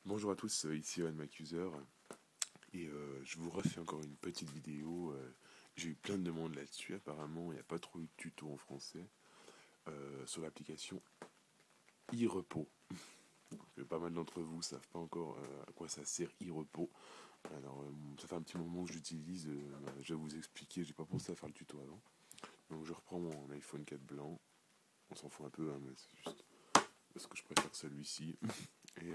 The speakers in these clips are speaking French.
Bonjour à tous, ici Owen Macuser et je vous refais encore une petite vidéo. J'ai eu plein de demandes là-dessus, apparemment il n'y a pas trop eu de tuto en français sur l'application iRepos. Pas mal d'entre vous ne savent pas encore à quoi ça sert iRepos. Alors ça fait un petit moment que j'utilise, je vais vous expliquer, j'ai pas pensé à faire le tuto avant. Donc je reprends mon iPhone 4 blanc, on s'en fout un peu, hein, mais c'est juste parce que je préfère celui-ci. Et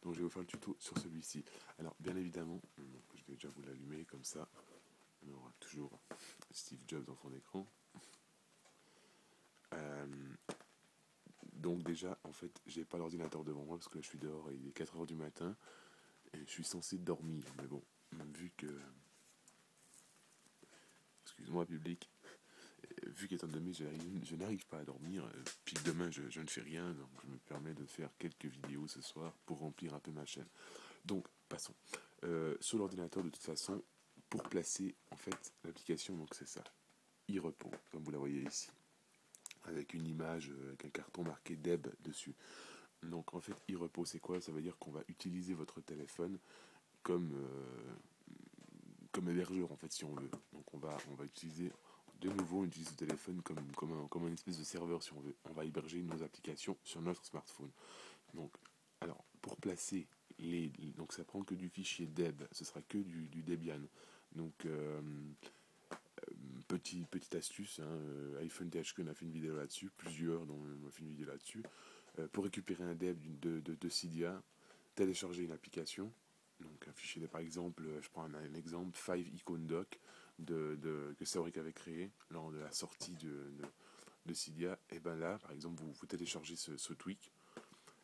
donc je vais vous faire le tuto sur celui-ci. Alors bien évidemment, je vais déjà vous l'allumer comme ça. On aura toujours Steve Jobs dans fond d'écran. Euh, donc déjà, en fait, j'ai pas l'ordinateur devant moi parce que là je suis dehors et il est 4h du matin et je suis censé dormir. Mais bon, vu que... Excuse-moi public. Vu qu'étant donné je n'arrive pas à dormir, puis que demain je ne fais rien, donc je me permets de faire quelques vidéos ce soir pour remplir un peu ma chaîne. Donc passons. Sur l'ordinateur de toute façon, pour placer en fait l'application, donc c'est ça, iRepos, comme vous la voyez ici, avec une image, avec un carton marqué Deb dessus. Donc en fait, iRepos c'est quoi? Ça veut dire qu'on va utiliser votre téléphone comme, comme hébergeur en fait si on veut. Donc on va utiliser de nouveau, on utilise le téléphone comme une espèce de serveur si on veut. On va héberger nos applications sur notre smartphone. Donc, alors, pour placer donc ça prend que du fichier Deb, ce sera que du Debian. Donc, petite astuce, hein, iPhone THQ, on a fait une vidéo là-dessus, plusieurs dont on a fait une vidéo là-dessus. Pour récupérer un Deb de Cydia, télécharger une application, donc un fichier, par exemple, je prends un exemple, 5 Icon Doc que Saoric avait créé lors de la sortie de Cydia. Et ben là, par exemple, vous téléchargez ce tweak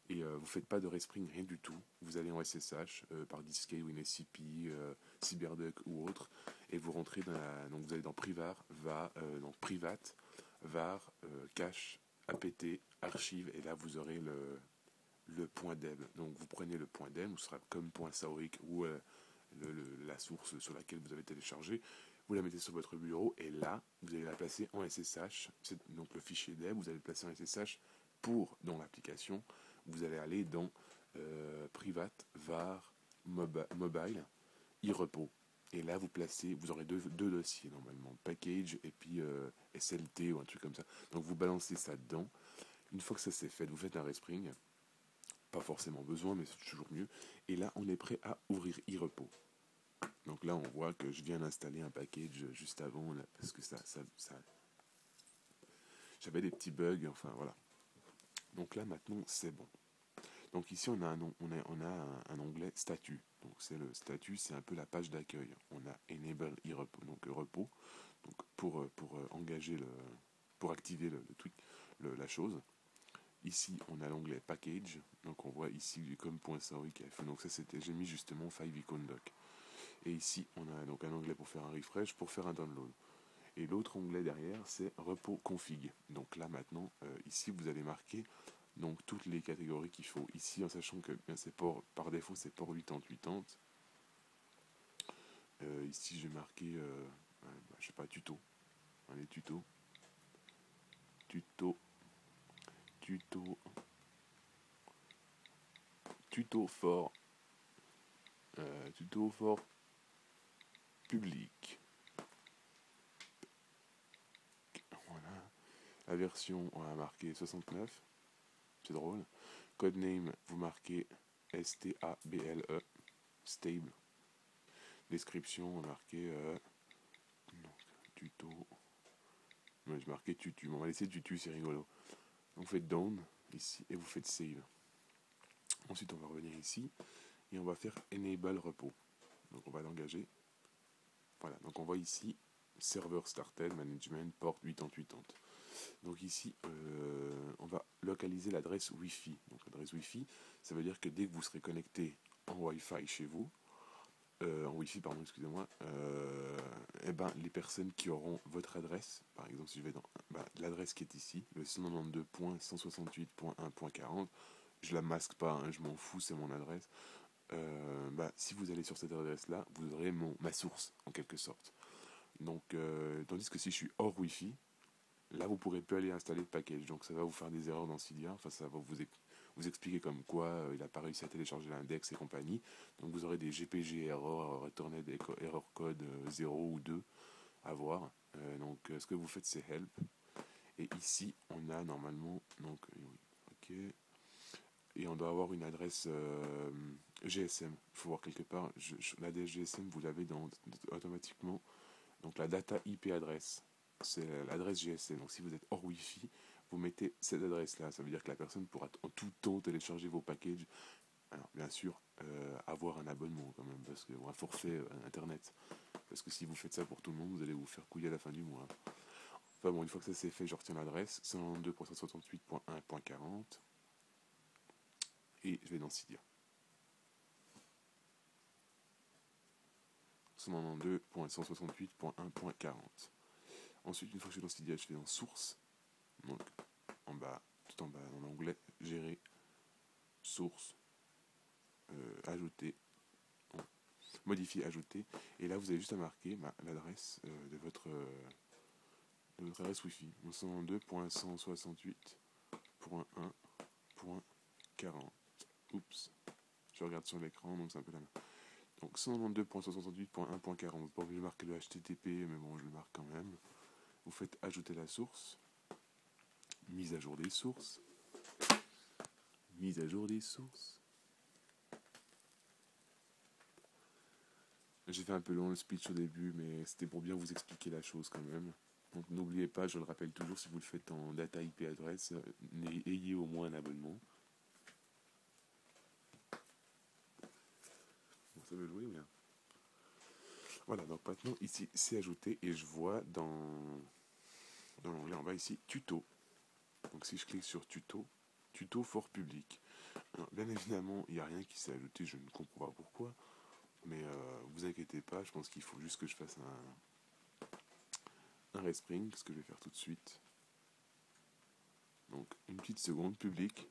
et vous faites pas de respring, rien du tout. Vous allez en SSH par Diskey, WinSCP, CyberDuck ou autre, et vous rentrez donc vous allez dans donc Private, var, cache, apt, archive, et là vous aurez le point .deb. Donc vous prenez le point .deb, ou ce sera comme point .saoric ou la source sur laquelle vous avez téléchargé, vous la mettez sur votre bureau et là vous allez la placer en SSH. Donc le fichier .deb, vous allez le placer en SSH dans l'application. Vous allez aller dans Private, var, mobile, iRepos. Et là, vous aurez deux dossiers normalement, package et puis SLT ou un truc comme ça. Donc vous balancez ça dedans. Une fois que ça c'est fait, vous faites un respring. Pas forcément besoin, mais c'est toujours mieux. Et là, on est prêt à ouvrir iRepos. Donc là, on voit que je viens d'installer un package juste avant, là, parce que j'avais des petits bugs, enfin voilà. Donc là, maintenant, c'est bon. Donc ici, on a un onglet statut. Donc c'est le statut, c'est un peu la page d'accueil. On a Enable iRepos, donc repos, donc pour engager pour activer le tweet, la chose. Ici, on a l'onglet package. Donc on voit ici du com.saoric. Donc ça, j'ai mis justement 5 icon doc. Et ici, on a donc un onglet pour faire un refresh, pour faire un download. Et l'autre onglet derrière, c'est repos config. Donc là maintenant, ici, vous allez marquer donc toutes les catégories qu'il faut. Ici, en sachant que bien, par défaut, c'est port 8080. Ici, j'ai marqué, je sais pas, tuto. Allez, tuto. Tuto. Tuto. Tuto for public. Voilà. La version, on a marqué 69. C'est drôle. Codename, vous marquez STABLE, stable. Description, on a marqué tuto. Ouais, j'ai marqué tutu. On va laisser tutu, c'est rigolo. Vous faites down ici et vous faites save. Ensuite, on va revenir ici et on va faire enable repos. Donc, on va l'engager. Voilà. Donc, on voit ici serveur started management port 8080. Donc ici, on va localiser l'adresse Wi-Fi. Donc l'adresse Wi-Fi, ça veut dire que dès que vous serez connecté en Wi-Fi chez vous, en Wi-Fi, pardon, excusez-moi, et ben, les personnes qui auront votre adresse, par exemple, si je vais dans l'adresse qui est ici, le 192.168.1.40, je la masque pas, hein, je m'en fous, c'est mon adresse. Si vous allez sur cette adresse-là, vous aurez ma source, en quelque sorte. Donc, tandis que si je suis hors Wi-Fi, là, vous pourrez plus aller installer le package, donc ça va vous faire des erreurs dans Cydia. Enfin, vous expliquer comme quoi il n'a pas réussi à télécharger l'index et compagnie. Donc vous aurez des GPG error, returned error code 0 ou 2 à voir. Donc ce que vous faites, c'est help. Et ici, on a normalement, donc, ok, et on doit avoir une adresse GSM. Il faut voir quelque part, l'adresse GSM, vous l'avez automatiquement. Donc la data IP adresse, c'est l'adresse GSM. Donc si vous êtes hors Wi-Fi, vous mettez cette adresse-là. Ça veut dire que la personne pourra en tout temps télécharger vos packages. Alors bien sûr, avoir un abonnement quand même, parce que, ou un forfait Internet. Parce que si vous faites ça pour tout le monde, vous allez vous faire couiller à la fin du mois. Enfin bon, une fois que ça c'est fait, je retiens l'adresse 192.168.1.40 et je vais dans Cydia. 192.168.1.40. Ensuite, une fois que je suis dans Cydia, je vais dans Source. Donc, en bas, tout en bas, dans l'onglet Gérer, Source, Ajouter, Modifier, Ajouter. Et là, vous avez juste à marquer l'adresse de votre adresse Wi-Fi. 192.168.1.40. Oups, je regarde sur l'écran, donc c'est un peu la même. Donc 192.168.1.40. Vous n'êtes pas obligé de marquer le HTTP, mais bon, je le marque quand même. Vous faites ajouter la source. Mise à jour des sources. Mise à jour des sources. J'ai fait un peu long le speech au début, mais c'était pour bien vous expliquer la chose quand même. Donc n'oubliez pas, je le rappelle toujours, si vous le faites en data IP adresse, ayez au moins un abonnement. Bon, ça veut jouer ou bien? Voilà, donc maintenant ici c'est ajouté et je vois dans l'onglet en bas ici tuto. Donc si je clique sur tuto, tuto for public. Alors, bien évidemment, il n'y a rien qui s'est ajouté, je ne comprends pas pourquoi. Mais vous inquiétez pas, je pense qu'il faut juste que je fasse un respring, ce que je vais faire tout de suite. Donc une petite seconde, public.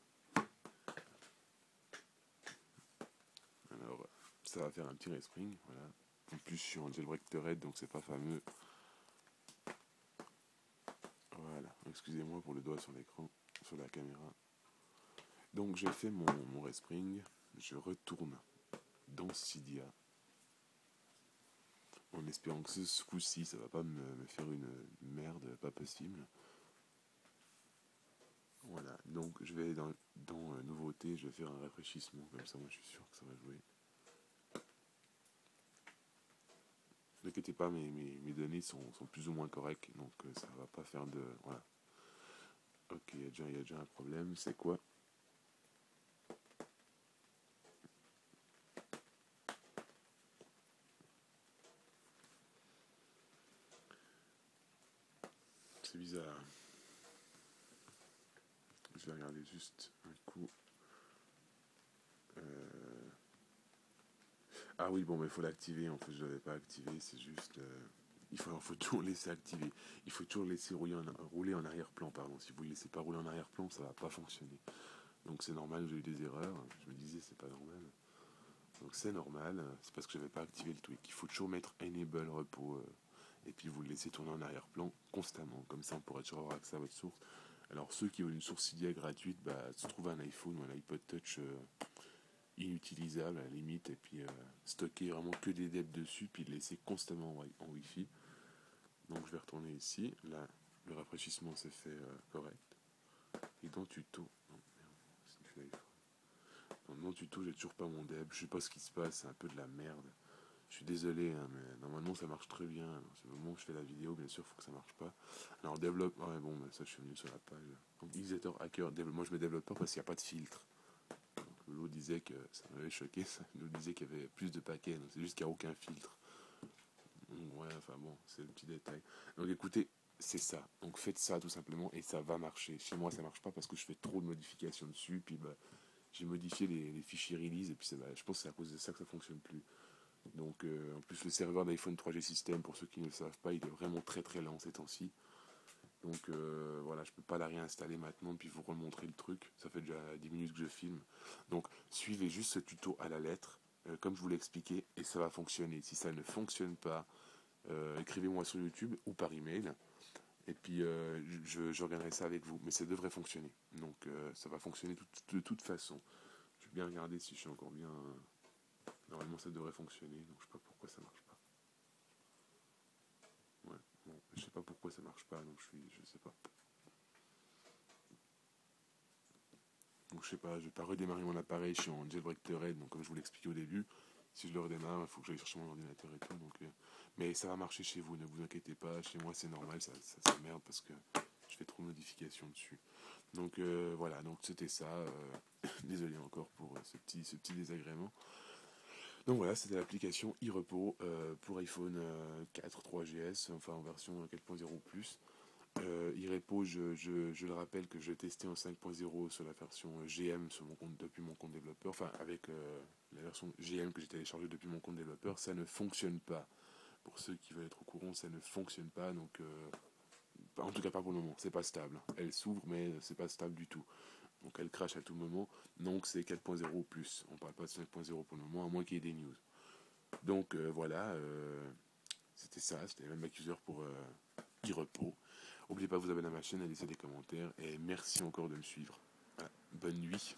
Alors ça va faire un petit respring, voilà. En plus je suis en jailbreak Thread, donc c'est pas fameux. Voilà, excusez-moi pour le doigt sur l'écran, sur la caméra. Donc j'ai fait mon respring, je retourne dans Cydia. En espérant que ce coup-ci, ça va pas me faire une merde pas possible. Voilà, donc je vais dans nouveauté, je vais faire un rafraîchissement, comme ça moi je suis sûr que ça va jouer. Ne inquiétez pas, mes données sont plus ou moins correctes, donc ça va pas faire de... Voilà. Ok, il y a déjà un problème, c'est quoi? C'est bizarre. Je vais regarder juste un coup. Ah oui, bon, mais il faut l'activer. En fait, je ne l'avais pas activé. C'est juste. Il faut toujours laisser activer. Il faut toujours laisser rouler en arrière-plan. Pardon. Si vous ne laissez pas rouler en arrière-plan, ça ne va pas fonctionner. Donc c'est normal, j'ai eu des erreurs. Je me disais, c'est pas normal. Donc c'est normal. C'est parce que je n'avais pas activé le tweak. Il faut toujours mettre Enable repos. Et puis vous le laissez tourner en arrière-plan constamment. Comme ça, on pourra toujours avoir accès à votre source. Alors ceux qui veulent une source Cydia gratuite, se trouver un iPhone ou un iPod Touch inutilisable à la limite, et puis stocker vraiment que des debs dessus, puis le laisser constamment en Wi-Fi. Donc je vais retourner ici. Là, le rafraîchissement s'est fait correct. Et dans tuto, dans tuto, j'ai toujours pas mon deb. Je sais pas ce qui se passe, c'est un peu de la merde. Je suis désolé, hein, mais normalement ça marche très bien. C'est le moment où je fais la vidéo, bien sûr, il faut que ça marche pas. Alors développe, ouais, bon, ça je suis venu sur la page. Donc utilisateur hacker, moi je me développe pas parce qu'il n'y a pas de filtre. Lolo disait que ça m'avait choqué, Lolo disait qu'il y avait plus de paquets, c'est juste qu'il n'y a aucun filtre. Donc, ouais, enfin bon, c'est le petit détail. Donc écoutez, c'est ça. Donc faites ça tout simplement et ça va marcher. Chez moi, ça marche pas parce que je fais trop de modifications dessus. Puis j'ai modifié les fichiers release et puis je pense que c'est à cause de ça que ça fonctionne plus. Donc en plus le serveur d'iPhone 3G System, pour ceux qui ne le savent pas, il est vraiment très très lent ces temps-ci. Donc voilà, je peux pas la réinstaller maintenant puis vous remontrer le truc. Ça fait déjà 10 minutes que je filme. Donc suivez juste ce tuto à la lettre, comme je vous l'ai expliqué, et ça va fonctionner. Si ça ne fonctionne pas, écrivez-moi sur YouTube ou par email. Et puis je regarderai ça avec vous. Mais ça devrait fonctionner. Donc ça va fonctionner de toute façon. Je vais bien regarder si je suis encore bien. Normalement ça devrait fonctionner. Donc je sais pas pourquoi ça marche pas. Ouais, bon, je sais pas pourquoi ça marche pas. Donc je sais pas. Donc je sais pas, je vais pas redémarrer mon appareil, je suis en jailbreak Red, donc comme je vous l'expliquais au début, si je le redémarre, il faut que j'aille chercher mon ordinateur et tout. Donc, mais ça va marcher chez vous, ne vous inquiétez pas, chez moi c'est normal, ça s'emmerde parce que je fais trop de notifications dessus. Donc voilà, donc c'était ça. Désolé encore pour ce petit désagrément. Donc voilà, c'était l'application iRepos pour iPhone 4 3GS, enfin en version 4.0 plus. iRepo, je le rappelle que je testais en 5.0 sur la version GM sur mon compte, depuis mon compte développeur, enfin avec la version GM que j'ai téléchargée depuis mon compte développeur, ça ne fonctionne pas. Pour ceux qui veulent être au courant, ça ne fonctionne pas, donc en tout cas pas pour le moment, c'est pas stable. Elle s'ouvre, mais c'est pas stable du tout. Donc elle crache à tout moment, donc c'est 4.0 plus. On parle pas de 5.0 pour le moment, à moins qu'il y ait des news. Donc voilà, c'était ça, c'était le même accuseur pour iRepos. N'oubliez pas de vous abonner à ma chaîne, à laisser des commentaires et merci encore de me suivre. Voilà. Bonne nuit.